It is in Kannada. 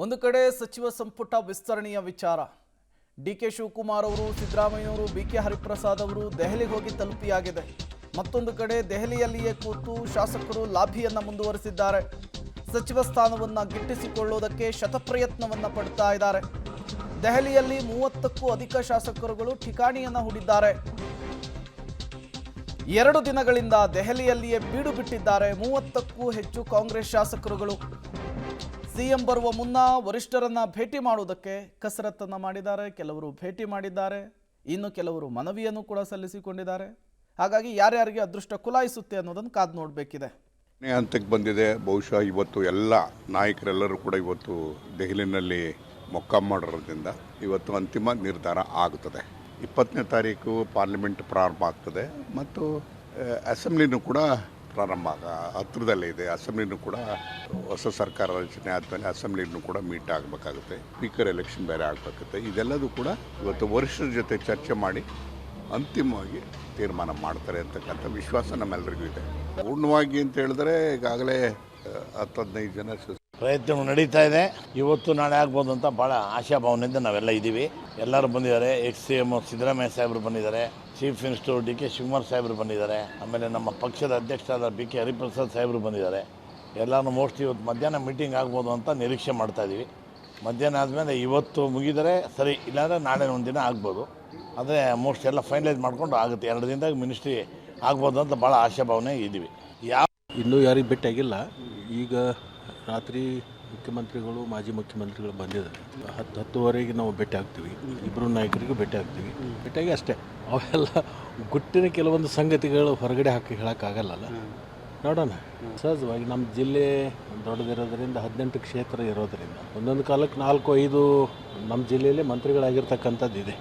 ಒಂದು ಕಡೆ ಸಚಿವ ಸಂಪುಟ ವಿಸ್ತರಣೆಯ ವಿಚಾರ ಡಿಕೆ ಶಿವಕುಮಾರ್ ಅವರು, ಸಿದ್ದರಾಮಯ್ಯನವರು, ಬಿಕೆ ಹರಿಪ್ರಸಾದ್ ಅವರು ದೆಹಲಿಗೆ ಹೋಗಿ ತಲುಪಿಯಾಗಿದೆ. ಮತ್ತೊಂದು ಕಡೆ ದೆಹಲಿಯಲ್ಲಿಯೇ ಕೂತು ಶಾಸಕರು ಲಾಭಿಯನ್ನ ಮುಂದುವರಿಸಿದ್ದಾರೆ. ಸಚಿವ ಸ್ಥಾನವನ್ನ ಗಿಟ್ಟಿಸಿಕೊಳ್ಳುವುದಕ್ಕೆ ಶತಪ್ರಯತ್ನವನ್ನ ಪಡ್ತಾ ಇದ್ದಾರೆ. ದೆಹಲಿಯಲ್ಲಿ 30ಕ್ಕೂ ಅಧಿಕ ಶಾಸಕರುಗಳು ಠಿಕಾಣಿಯನ್ನ ಹೂಡಿದ್ದಾರೆ. 2 ದಿನಗಳಿಂದ ದೆಹಲಿಯಲ್ಲಿಯೇ ಬೀಡು ಬಿಟ್ಟಿದ್ದಾರೆ 30ಕ್ಕೂ ಹೆಚ್ಚು ಕಾಂಗ್ರೆಸ್ ಶಾಸಕರುಗಳು. ಸಿಎಂ ಬರುವ ಮುನ್ನ ವರಿಷ್ಠರನ್ನ ಭೇಟಿ ಮಾಡುವುದಕ್ಕೆ ಕಸರತ್ತನ್ನ ಮಾಡಿದ್ದಾರೆ. ಕೆಲವರು ಭೇಟಿ ಮಾಡಿದ್ದಾರೆ, ಇನ್ನು ಕೆಲವರು ಮನವಿಯನ್ನು ಕೂಡ ಸಲ್ಲಿಸಿಕೊಂಡಿದ್ದಾರೆ. ಹಾಗಾಗಿ ಯಾರ್ಯಾರಿಗೆ ಅದೃಷ್ಟ ಕುಲಾಯಿಸುತ್ತೆ ಅನ್ನೋದನ್ನು ಕಾದು ನೋಡಬೇಕಿದೆ. ಹಂತಕ್ಕೆ ಬಂದಿದೆ. ಬಹುಶಃ ಇವತ್ತು ಎಲ್ಲ ನಾಯಕರೆಲ್ಲರೂ ಕೂಡ ಇವತ್ತು ದೆಹಲಿನಲ್ಲಿ ಮೊಕ್ಕಾಂ ಮಾಡಿರೋದ್ರಿಂದ ಇವತ್ತು ಅಂತಿಮ ನಿರ್ಧಾರ ಆಗುತ್ತದೆ. 20ನೇ ತಾರೀಕು ಪಾರ್ಲಿಮೆಂಟ್ ಪ್ರಾರಂಭ ಆಗ್ತದೆ ಮತ್ತು ಅಸೆಂಬ್ಲಿನೂ ಕೂಡ ಪ್ರಾರಂಭ ಹತ್ತಿರದಲ್ಲೇ ಇದೆ. ಅಸೆಂಬ್ಲಿನೂ ಕೂಡ ಹೊಸ ಸರ್ಕಾರ ರಚನೆ ಆದಮೇಲೆ ಅಸೆಂಬ್ಲಿನೂ ಕೂಡ ಮೀಟ್ ಆಗಬೇಕಾಗುತ್ತೆ. ಸ್ಪೀಕರ್ ಎಲೆಕ್ಷನ್ ಬೇರೆ ಆಗಬೇಕಾಗುತ್ತೆ. ಇದೆಲ್ಲದೂ ಕೂಡ ಇವತ್ತು ವರಿಷ್ಠರ ಜೊತೆ ಚರ್ಚೆ ಮಾಡಿ ಅಂತಿಮವಾಗಿ ತೀರ್ಮಾನ ಮಾಡ್ತಾರೆ ಅಂತಕ್ಕಂಥ ವಿಶ್ವಾಸ ನಮ್ಮೆಲ್ಲರಿಗೂ ಇದೆ. ಪೂರ್ಣವಾಗಿ ಅಂತ ಹೇಳಿದ್ರೆ ಈಗಾಗಲೇ 10-15 ಜನ ಪ್ರಯತ್ನ ನಡೀತಾ ಇದೆ. ಇವತ್ತು ನಾಳೆ ಆಗ್ಬೋದು ಅಂತ ಭಾಳ ಆಶಾಭಾವನೆಯಿಂದ ನಾವೆಲ್ಲ ಇದ್ದೀವಿ. ಎಲ್ಲರೂ ಬಂದಿದ್ದಾರೆ. ಎಕ್ಸ್-ಸಿ-ಎಮ್ ಸಿದ್ದರಾಮಯ್ಯ ಸಾಹೇಬರು ಬಂದಿದ್ದಾರೆ. Chief minister D K Shivakumar ಸಾಹೇಬರು ಬಂದಿದ್ದಾರೆ. ಆಮೇಲೆ ನಮ್ಮ ಪಕ್ಷದ ಅಧ್ಯಕ್ಷರಾದ ಬಿ ಕೆ ಹರಿಪ್ರಸಾದ್ ಸಾಹೇಬರು ಬಂದಿದ್ದಾರೆ. ಎಲ್ಲರೂ ಮೋಸ್ಟ್ಲಿ ಇವತ್ತು ಮಧ್ಯಾಹ್ನ ಮೀಟಿಂಗ್ ಆಗ್ಬೋದು ಅಂತ ನಿರೀಕ್ಷೆ ಮಾಡ್ತಾ ಇದ್ದೀವಿ. ಮಧ್ಯಾಹ್ನ ಆದಮೇಲೆ ಇವತ್ತು ಮುಗಿದರೆ ಸರಿ, ಇಲ್ಲಾಂದರೆ ನಾಳೆ ಒಂದು ದಿನ ಆಗ್ಬೋದು. ಆದರೆ ಮೋಸ್ಟ್ ಎಲ್ಲ ಫೈನಲೈಸ್ ಮಾಡ್ಕೊಂಡು ಆಗುತ್ತೆ. 2 ದಿನದಾಗ ಮಿನಿಸ್ಟ್ರಿ ಆಗ್ಬೋದು ಅಂತ ಭಾಳ ಆಶಾಭಾವನೆ ಇದ್ದೀವಿ. ಇನ್ನೂ ಯಾರಿಗೆ ಭೇಟಿಯಾಗಿಲ್ಲ. ಈಗ ರಾತ್ರಿ ಮುಖ್ಯಮಂತ್ರಿಗಳು, ಮಾಜಿ ಮುಖ್ಯಮಂತ್ರಿಗಳು ಬಂದಿದ್ದಾರೆ. 10-10ವರೆಗೆ ನಾವು ಭೇಟಿ ಆಗ್ತೀವಿ. ಇಬ್ಬರು ನಾಯಕರಿಗೂ ಭೇಟಿ ಆಗ್ತೀವಿ. ಭೇಟಿಯಾಗಿ ಅಷ್ಟೇ. ಅವೆಲ್ಲ ಗುಟ್ಟಿನ ಕೆಲವೊಂದು ಸಂಗತಿಗಳು ಹೊರಗಡೆ ಹಾಕಿ ಹೇಳೋಕ್ಕಾಗಲ್ಲ. ನೋಡೋಣ. ಸಹಜವಾಗಿ ನಮ್ಮ ಜಿಲ್ಲೆ ದೊಡ್ಡದಿರೋದ್ರಿಂದ 18 ಕ್ಷೇತ್ರ ಇರೋದರಿಂದ ಒಂದೊಂದು ಕಾಲಕ್ಕೆ 4-5 ನಮ್ಮ ಜಿಲ್ಲೆಯಲ್ಲಿ ಮಂತ್ರಿಗಳಾಗಿರ್ತಕ್ಕಂಥದ್ದು ಇದೆ.